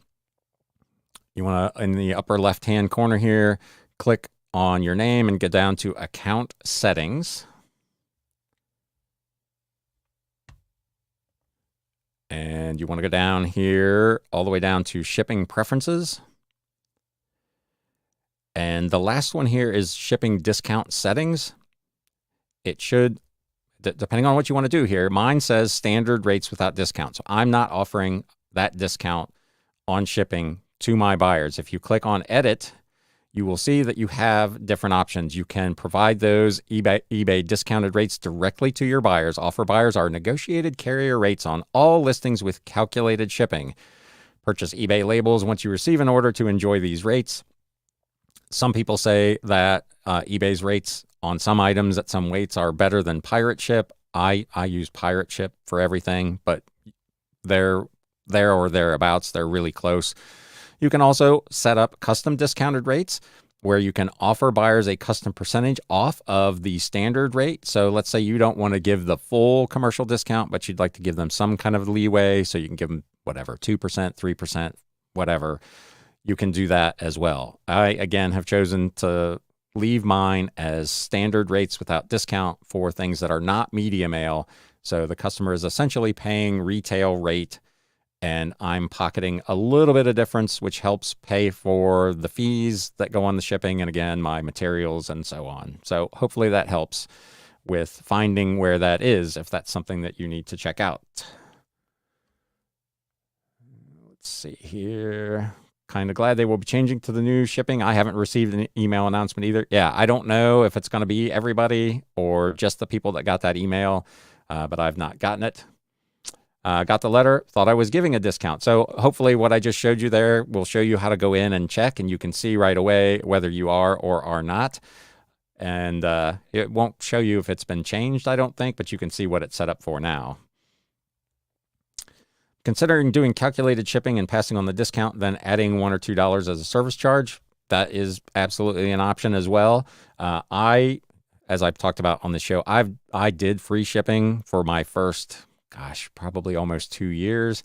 you want to, in the upper left-hand corner here, click on your name and get down to Account Settings. And you want to go down here all the way down to Shipping Preferences. And the last one here is Shipping Discount Settings. It should, depending on what you want to do here, mine says standard rates without discount. So I'm not offering that discount on shipping to my buyers. If you click on Edit, you will see that you have different options. You can provide those eBay discounted rates directly to your buyers. Offer buyers our negotiated carrier rates on all listings with calculated shipping. Purchase eBay labels once you receive an order to enjoy these rates. Some people say that eBay's rates on some items at some weights are better than pirate ship. I use pirate ship for everything, but they're there or thereabouts. They're really close. You can also set up custom discounted rates where you can offer buyers a custom percentage off of the standard rate. So let's say you don't want to give the full commercial discount, but you'd like to give them some kind of leeway. So you can give them whatever, 2%, 3%, whatever. You can do that as well. I, again, have chosen to leave mine as standard rates without discount for things that are not media mail. So the customer is essentially paying retail rate, and I'm pocketing a little bit of difference, which helps pay for the fees that go on the shipping and, again, my materials and so on. So hopefully that helps with finding where that is, if that's something that you need to check out. Let's see here. Kind of glad they will be changing to the new shipping. I haven't received an email announcement either. Yeah, I don't know if it's going to be everybody or just the people that got that email, but I've not gotten it. Got the letter, thought I was giving a discount. So hopefully what I just showed you there will show you how to go in and check, and you can see right away whether you are or are not. And it won't show you if it's been changed, I don't think, but you can see what it's set up for now. Considering doing calculated shipping and passing on the discount, then adding $1 or $2 as a service charge, that is absolutely an option as well. As I've talked about on the show, I did free shipping for my first, probably almost 2 years.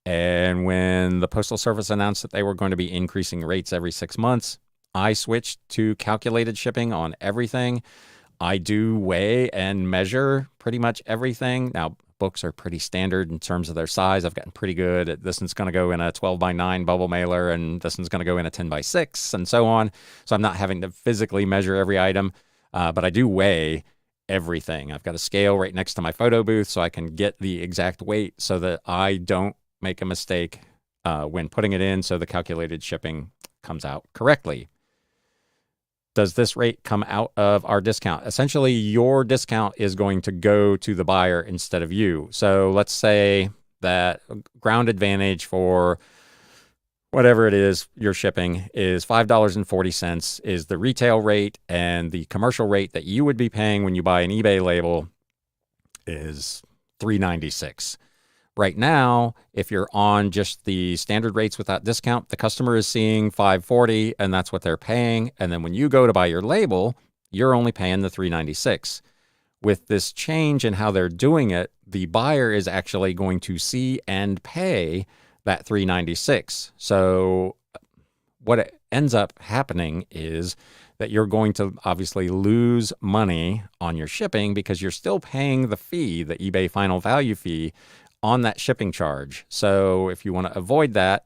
And when the Postal Service announced that they were going to be increasing rates every 6 months, I switched to calculated shipping on everything. I do weigh and measure pretty much everything. Now, books are pretty standard in terms of their size. I've gotten pretty good at this one's going to go in a 12x9 bubble mailer, and this one's going to go in a 10x6, and so on. So I'm not having to physically measure every item, but I do weigh everything. I've got a scale right next to my photo booth so I can get the exact weight so that I don't make a mistake when putting it in, so the calculated shipping comes out correctly. Does this rate come out of our discount? Essentially, your discount is going to go to the buyer instead of you. So let's say that ground advantage for whatever it is you're shipping is $5.40 is the retail rate, and the commercial rate that you would be paying when you buy an eBay label is $3.96. Right now, if you're on just the standard rates without discount, the customer is seeing $5.40, and that's what they're paying. And then when you go to buy your label, you're only paying the $3.96. With this change in how they're doing it, the buyer is actually going to see and pay that $3.96. So what it ends up happening is that you're going to obviously lose money on your shipping because you're still paying the fee, the eBay final value fee, on that shipping charge. So if you want to avoid that,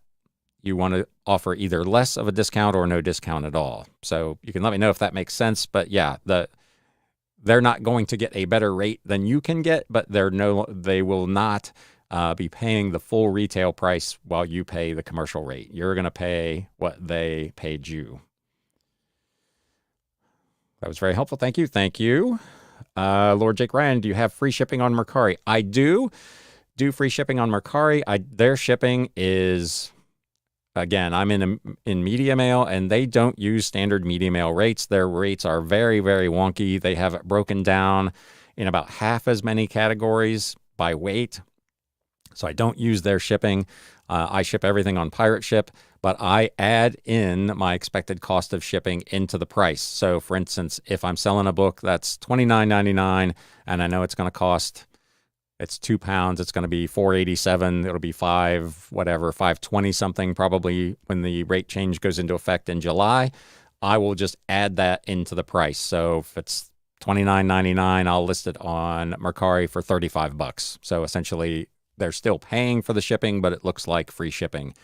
you want to offer either less of a discount or no discount at all. So you can let me know if that makes sense. But yeah, they're not going to get a better rate than you can get, but they will not be paying the full retail price while you pay the commercial rate. You're going to pay what they paid you. That was very helpful. Thank you. Thank you. Lord Jake Ryan, do you have free shipping on Mercari? I do free shipping on Mercari. Their shipping is, again, I'm in media mail, and they don't use standard media mail rates. Their rates are very, very wonky. They have it broken down in about half as many categories by weight. So I don't use their shipping. I ship everything on Pirate Ship, but I add in my expected cost of shipping into the price. So for instance, if I'm selling a book that's $29.99 and I know it's going to cost, it's 2 pounds, it's going to be $4.87. It'll be $5.20 something probably when the rate change goes into effect in July. I will just add that into the price. So if it's $29.99, I'll list it on Mercari for $35. So essentially, they're still paying for the shipping, but it looks like free shipping.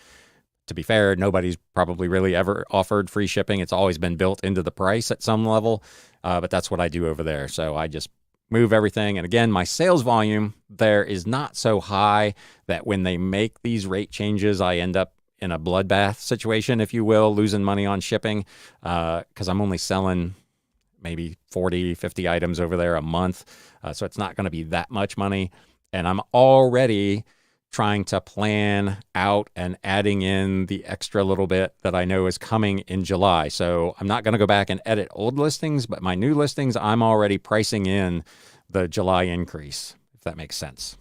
To be fair, nobody's probably really ever offered free shipping. It's always been built into the price at some level, but that's what I do over there. So I just move everything. And again, my sales volume there is not so high that when they make these rate changes, I end up in a bloodbath situation, if you will, losing money on shipping, because I'm only selling maybe 40, 50 items over there a month. So it's not going to be that much money. And I'm already trying to plan out and adding in the extra little bit that I know is coming in July. So I'm not going to go back and edit old listings, but my new listings, I'm already pricing in the July increase, if that makes sense.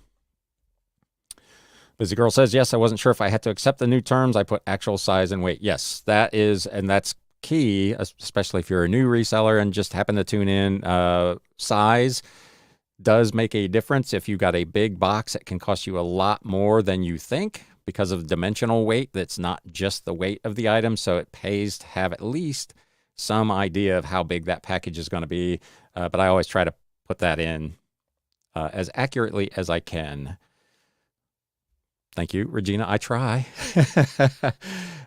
Busy Girl says, yes, I wasn't sure if I had to accept the new terms. I put actual size and weight. Yes, that is, and that's key, especially if you're a new reseller and just happen to tune in. Size does make a difference. If you got a big box, it can cost you a lot more than you think because of dimensional weight. That's not just the weight of the item. So it pays to have at least some idea of how big that package is going to be, but I always try to put that in as accurately as I can. Thank you, Regina. I try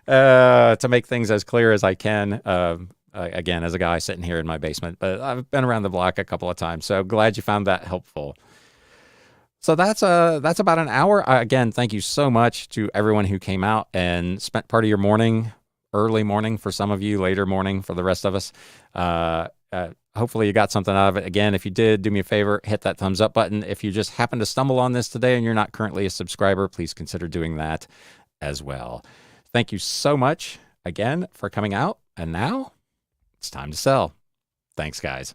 to make things as clear as I can. Again, as a guy sitting here in my basement, but I've been around the block a couple of times, so glad you found that helpful. So that's about an hour. Again, thank you so much to everyone who came out and spent part of your morning, early morning for some of you, later morning for the rest of us. Hopefully you got something out of it. Again, if you did, do me a favor, hit that thumbs up button. If you just happen to stumble on this today and you're not currently a subscriber, please consider doing that as well. Thank you so much again for coming out. And now it's time to sell. Thanks, guys.